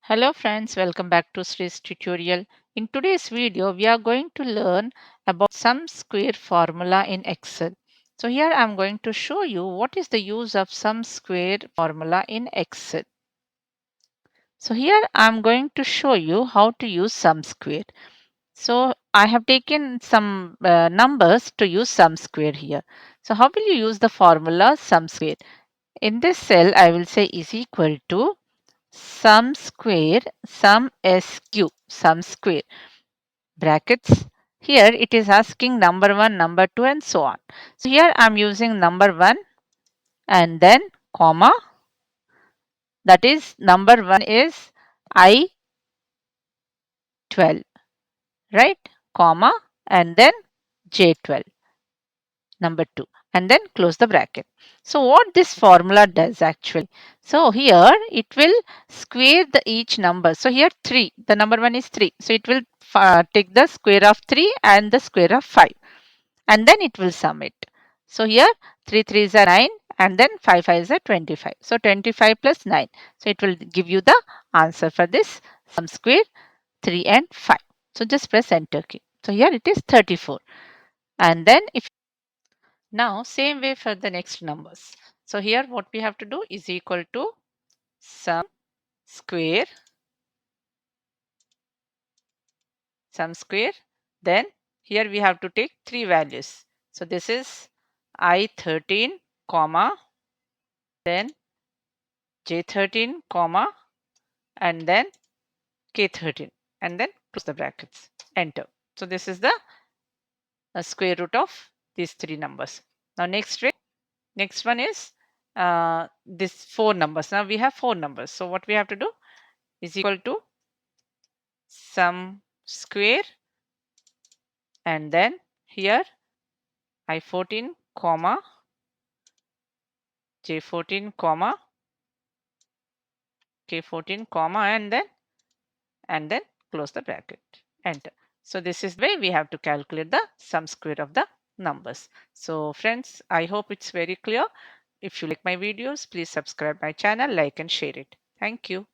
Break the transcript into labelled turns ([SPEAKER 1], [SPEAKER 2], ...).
[SPEAKER 1] Hello friends, welcome back to Sri's tutorial. In today's video, we are going to learn about sum square formula in Excel. So here I am going to show you what is the use of sum square formula in Excel. So here I am going to show you how to use sum square. So I have taken some numbers to use sum square here. So how will you use the formula sum square? In this cell, I will say is equal to sum square sum square brackets. Here it is asking number 1, number 2 and so on. So here I am using number 1 and then comma, that is number 1 is I 12, right, comma, and then J12 number 2 and then close the bracket. So what this formula does actually, so here it will square the each number. So here 3, the number 1 is 3, so it will take the square of 3 and the square of 5 and then it will sum it. So here 3 3s are 9 and then 5 5s are 25. So 25 plus 9, so it will give you the answer for this sum square 3 and 5. So just press enter key. So here it is 34 and then if now, same way for the next numbers. So here what we have to do is equal to sum square, sum square. Then here we have to take three values. So this is I13, comma, then J13, comma, and then K13, and then close the brackets, enter. So this is the square root of these three numbers. Now next one is this four numbers. Now we have four numbers. So what we have to do is equal to sum square and then here I14, comma, J14, comma, K14, comma, and then close the bracket, enter. So this is the way we have to calculate the sum square of the numbers. So friends, I hope it's very clear. If you like my videos, please subscribe my channel, like and share it. Thank you.